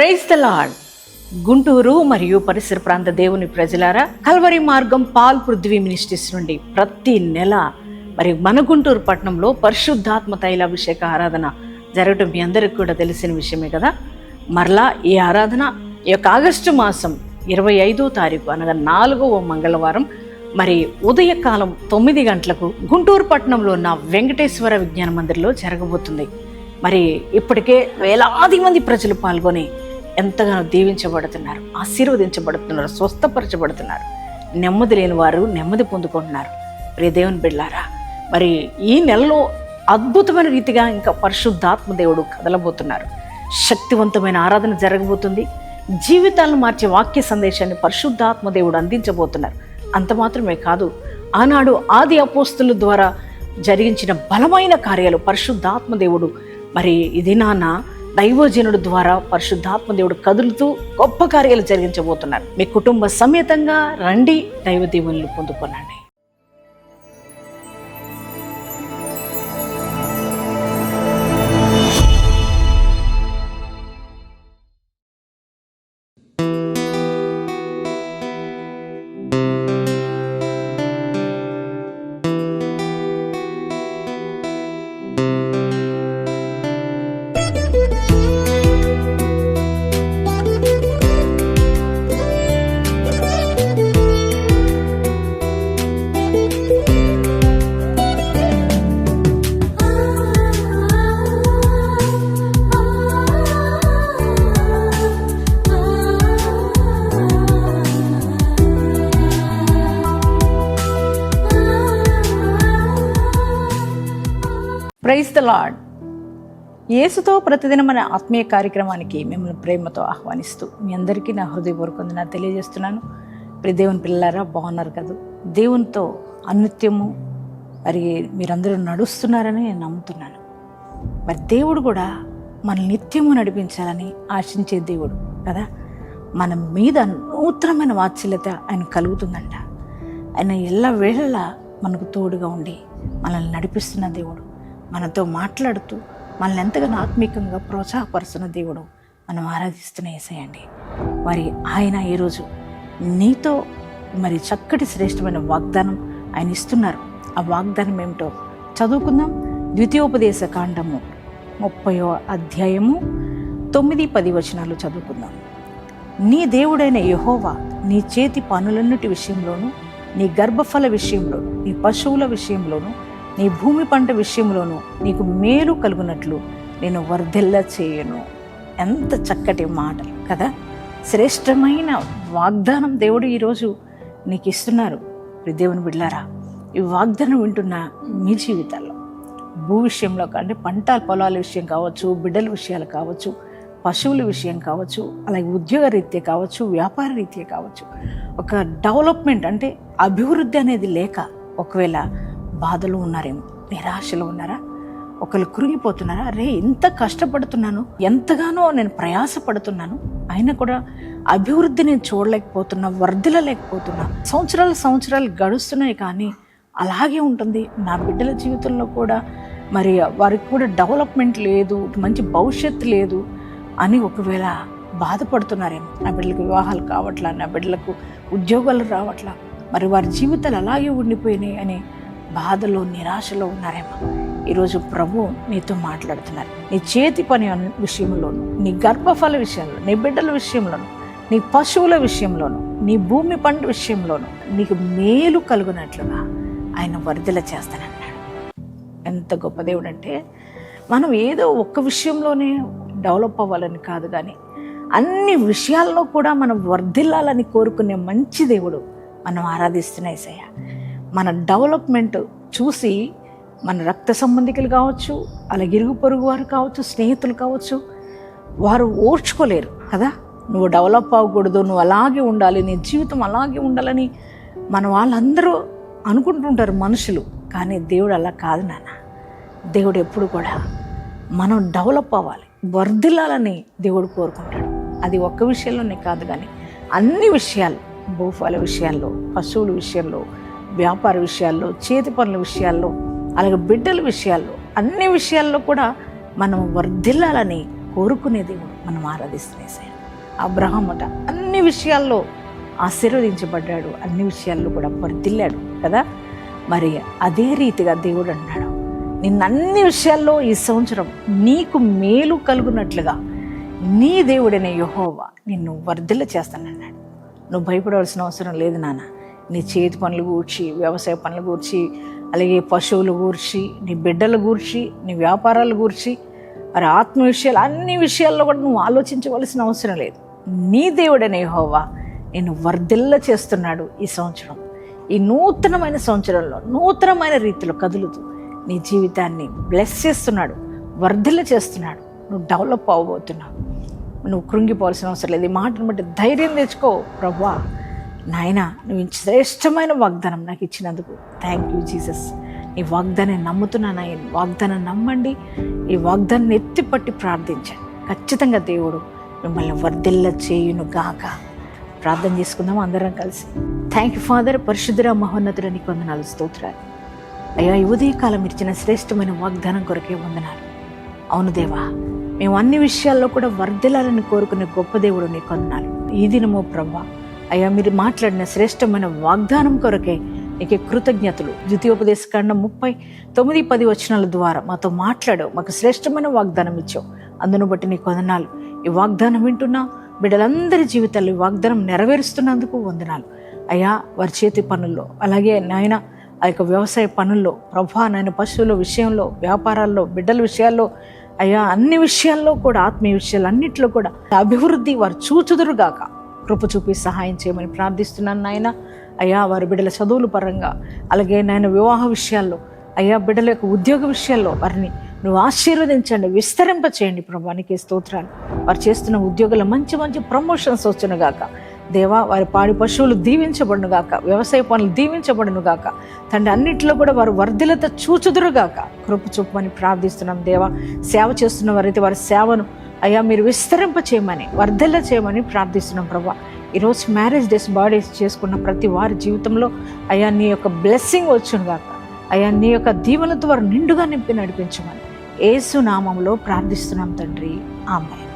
Praise the lord. Guntur మరియు పరిసర ప్రాంత దేవుని ప్రజలారా, కల్వరి మార్గం పాల్ పృథ్వీ మినిస్ట్రీస్ నుండి ప్రతి నెల మన గుంటూరు పట్టణంలో పరిశుద్ధాత్మ తైలాభిషేక ఆరాధన జరగడం మీ అందరికీ కూడా తెలిసిన విషయమే కదా. మరలా ఈ ఆరాధన ఈ యొక్క ఆగస్టు మాసం 25వ తారీఖు అనగా 4వ మంగళవారం ఉదయకాలం 9 గంటలకు గుంటూరు పట్టణంలో ఉన్న వెంకటేశ్వర విజ్ఞాన మందిర్లో జరగబోతుంది. ఇప్పటికే వేలాది మంది ప్రజలు పాల్గొని ఎంతగానో దీవించబడుతున్నారు, ఆశీర్వదించబడుతున్నారు, స్వస్థపరచబడుతున్నారు. నెమ్మది లేని వారు నెమ్మది పొందుకుంటున్నారు. ప్రియ దేవుని బిడ్డలారా, ఈ నెలలో అద్భుతమైన రీతిగా ఇంకా పరిశుద్ధాత్మ దేవుడు కదలబోతున్నారు. శక్తివంతమైన ఆరాధన జరగబోతుంది. జీవితాలను మార్చే వాక్య సందేశాన్ని పరిశుద్ధాత్మ దేవుడు అందించబోతున్నారు. అంత మాత్రమే కాదు, ఆనాడు ఆది అపోస్తుల ద్వారా జరిగించిన బలమైన కార్యాలు పరిశుద్ధాత్మ దేవుడు ఇది నాన్న దైవజనుడు ద్వారా పరిశుద్ధాత్మ దేవుడు కదులుతూ గొప్ప కార్యాలు జరిగించబోతున్నారు. మీ కుటుంబ సమేతంగా రండి, దైవ దీవెనలు పొందుకోనండి. Praise the lord. యేసుతో ప్రతిదినం మన ఆత్మీయ కార్యక్రమానికి మిమ్మల్ని ప్రేమతో ఆహ్వానిస్తూ మీ అందరికీ నా హృదయపూర్వక వందనాలు తెలియజేస్తున్నాను. ప్రియ దేవుని పిల్లలారా, బాగున్నారు కదా? దేవునితో అనునిత్యము మీరందరూ నడుస్తున్నారని నేను నమ్ముతున్నాను. దేవుడు కూడా మన నిత్యము నడిపించాలని ఆశించే దేవుడు కదా. మన మీద నూతనమైన వాత్సల్యత ఆయన కలుగుతుందంట. ఆయన ఎల్ల వేళలా మనకు తోడుగా ఉండి మనల్ని నడిపిస్తున్న దేవుడు, మనతో మాట్లాడుతూ మనల్ని ఎంతగానో ఆత్మీకంగా ప్రోత్సాహపరుస్తున్న దేవుడు మనం ఆరాధిస్తున్న యేసయ్యండి. ఆయన ఈరోజు నీతో చక్కటి శ్రేష్టమైన వాగ్దానం ఆయన ఇస్తున్నారు. ఆ వాగ్దానం ఏమిటో చదువుకుందాం. ద్వితీయోపదేశ కాండము 30వ అధ్యాయము 9-10 వచనాలు చదువుకుందాం. నీ దేవుడైన యెహోవా నీ చేతి పనులన్నిటి విషయంలోనూ, నీ గర్భఫల విషయంలోనూ, నీ పశువుల విషయంలోనూ, నీ భూమి పంట విషయంలోనూ నీకు మేలు కలుగునట్లు నేను వర్ధిల్ల చేయను. ఎంత చక్కటి మాటలు కదా. శ్రేష్టమైన వాగ్దానం దేవుడు ఈరోజు నీకు ఇస్తున్నారు. దేవుని బిడ్డలారా, ఈ వాగ్దానం వింటున్న మీ జీవితాల్లో భూ విషయంలో అంటే పంట పొలాల విషయం కావచ్చు, బిడ్డల విషయాలు కావచ్చు, పశువుల విషయం కావచ్చు, అలాగే ఉద్యోగ రీత్యా కావచ్చు, వ్యాపార రీత్యా కావచ్చు, ఒక డెవలప్మెంట్ అంటే అభివృద్ధి అనేది లేక ఒకవేళ బాధలు ఉన్నారేమో, నిరాశలో ఉన్నారా, ఒకళ్ళు కృంగిపోతున్నారా? ఇంత కష్టపడుతున్నాను, ఎంతగానో నేను ప్రయాసపడుతున్నాను, అయినా కూడా అభివృద్ధి నేను చూడలేకపోతున్నా, వర్ధిల్లలేకపోతున్నా, సంవత్సరాలు గడుస్తున్నాయి కానీ అలాగే ఉంటుంది. నా బిడ్డల జీవితంలో కూడా వారికి కూడా డెవలప్మెంట్ లేదు, మంచి భవిష్యత్తు లేదు అని ఒకవేళ బాధపడుతున్నారేమో. నా బిడ్డలకు వివాహాలు కావట్లా, నా బిడ్డలకు ఉద్యోగాలు రావట్లా, వారి జీవితాలు అలాగే ఉండిపోయినాయి అని బాధలో నిరాశలో ఉన్నారేమో. ఈరోజు ప్రభు నీతో మాట్లాడుతున్నారు. నీ చేతి పని విషయంలోను, నీ గర్భఫల విషయంలో, నీ బిడ్డల విషయంలోను, నీ పశువుల విషయంలోను, నీ భూమి పంట విషయంలోను నీకు మేలు కలుగునట్లుగా ఆయన వర్ధిల్ల చేస్తానన్నాడు. ఎంత గొప్ప దేవుడు అంటే, మనం ఏదో ఒక్క విషయంలోనే డెవలప్ అవ్వాలని కాదు, కానీ అన్ని విషయాల్లో కూడా మనం వర్ధిల్లాలని కోరుకునే మంచి దేవుడు మనం ఆరాధిస్తున్న యేసయ్య. మన డెవలప్మెంట్ చూసి మన రక్త సంబంధికులు కావచ్చు, అలాగే ఇరుగు పొరుగు వారు కావచ్చు, స్నేహితులు కావచ్చు, వారు ఓర్చుకోలేరు కదా. నువ్వు డెవలప్ అవ్వకూడదు, నువ్వు అలాగే ఉండాలి, నీ జీవితం అలాగే ఉండాలని వాళ్ళందరూ అనుకుంటుంటారు మనుషులు. కానీ దేవుడు అలా కాదు నాన్న. దేవుడు ఎప్పుడు కూడా మనం డెవలప్ అవ్వాలి, వర్ధిల్లాలని దేవుడు కోరుకుంటాడు. అది ఒక్క విషయంలోనే కాదు, కానీ అన్ని విషయాలు, భూఫల విషయాల్లో, పశువుల విషయంలో, వ్యాపార విషయాల్లో, చేతి పనుల విషయాల్లో, అలాగే బిడ్డల విషయాల్లో, అన్ని విషయాల్లో కూడా మనం వర్ధిల్లాలని కోరుకునే దేవుడు. మనం ఆరాధిస్తున్న యేసయ్య. అబ్రహాం అట అన్ని విషయాల్లో ఆశీర్వదించబడ్డాడు, అన్ని విషయాల్లో కూడా వర్ధిల్లాడు కదా. మరి అదే రీతిగా దేవుడు అన్నాడు, నిన్నన్ని విషయాల్లో ఈ సంవత్సరం నీకు మేలు కలుగునట్లుగా నీ దేవుడైన యెహోవా నిన్ను వర్ధిల్ల చేస్తానన్నాడు. నువ్వు భయపడవలసిన అవసరం లేదు నాన్న. నీ చేతి పనులు గూర్చి, వ్యవసాయ పనులు గూర్చి, అలాగే పశువులు గూర్చి, నీ బిడ్డల గూర్చి, నీ వ్యాపారాల గూర్చి, మరి ఆత్మ విషయాలు, అన్ని విషయాల్లో కూడా నువ్వు ఆలోచించవలసిన అవసరం లేదు. నీ దేవుడైన యెహోవా నిన్ను వర్ధిల్ల చేస్తున్నాడు. ఈ సంవత్సరం, ఈ నూతనమైన సంవత్సరంలో నూతనమైన రీతిలో కదులుతూ నీ జీవితాన్ని బ్లెస్ చేస్తున్నాడు, వర్ధిల్ల చేస్తున్నాడు. నువ్వు డెవలప్ అవ్వబోతున్నావు. నువ్వు కృంగిపోవాల్సిన అవసరం లేదు. ఈ మాటను బట్టి ధైర్యం తెచ్చుకో. ప్రభువా నాయనా, నువ్వు శ్రేష్టమైన వాగ్దానం నాకు ఇచ్చినందుకు థ్యాంక్ యూ జీసస్. ఈ వాగ్దాన్ని నమ్ముతున్నాను. ఈ వాగ్దానం నమ్మండి. ఈ వాగ్దాన్ని ఎత్తిపట్టి ప్రార్థించండి. ఖచ్చితంగా దేవుడు మిమ్మల్ని వర్ధిల్ల చేయును గాక. ప్రార్థన చేసుకుందాం అందరం కలిసి. థ్యాంక్ యూ ఫాదర్, పరిశుద్ధుడ మహోన్నతుడ, నీకు వందనాలు, స్తోత్రాలు అయ్యా. ఈ ఉదయకాలం ఇచ్చిన శ్రేష్టమైన వాగ్దానం కొరకే వందనాలు. అవును దేవా, మేము అన్ని విషయాల్లో కూడా వర్ధిల్లాలని కోరుకునే గొప్ప దేవుడు నీకు వందనాలు. ఈ దినము ప్రభువా అయ్యా, మీరు మాట్లాడిన శ్రేష్టమైన వాగ్దానం కొరకే నీకే కృతజ్ఞతలు. ద్వితీయోపదేశకాండం 39-10 వచనాల ద్వారా మాతో మాట్లాడావు, మాకు శ్రేష్టమైన వాగ్దానం ఇచ్చావు. అందును బట్టి నీకు వందనాలు. ఈ వాగ్దానం వింటున్నా బిడ్డలందరి జీవితాల్లో ఈ వాగ్దానం నెరవేరుస్తున్నందుకు వందనాలు అయ్యా. వారి చేతి పనుల్లో, అలాగే నాయన ఆ యొక్క వ్యవసాయ పనుల్లో ప్రభువా నాయన, పశువుల విషయంలో, వ్యాపారాల్లో, బిడ్డల విషయాల్లో అయ్యా, అన్ని విషయాల్లో కూడా, ఆత్మీయ విషయాలు అన్నింటిలో కూడా అభివృద్ధి వారు చూచుదురుగాక కృప చూపి సహాయం చేయమని ప్రార్థిస్తున్నాను నాయన. అయ్యా, వారి బిడ్డల చదువుల పరంగా, అలాగే నాయన వివాహ విషయాల్లో, అయ్యా బిడ్డల యొక్క ఉద్యోగ విషయాల్లో వారిని నువ్వు ఆశీర్వదించండి, విస్తరింప చేయండి. ప్రభువానికి స్తోత్రాలు. వారు చేస్తున్న ఉద్యోగాల్లో మంచి మంచి ప్రమోషన్స్ వచ్చునుగాక దేవా. వారి పాడి పశువులు దీవించబడును గాక, వ్యవసాయ పనులు దీవించబడును గాక తండ్రి. అన్నింటిలో కూడా వారు వర్ధిలత చూచుదురుగాక కృప చూపమని ప్రార్థిస్తున్నాం దేవా. సేవ చేస్తున్న వారైతే వారి సేవను అయ్యా మీరు విస్తరింప చేయమని, వర్ధిల్ల చేయమని ప్రార్థిస్తున్నాం ప్రభా. ఈరోజు మ్యారేజ్ డేస్, బర్త్డేస్ చేసుకున్న ప్రతి వారి జీవితంలో అయ్యా నీ యొక్క బ్లెస్సింగ్ వచ్చును గాక అయ్యా. నీ యొక్క దీవెనతో వారు నిండుగా నింపి నడిపించమని యేసు నామములో ప్రార్థిస్తున్నాం తండ్రి. ఆమేన్.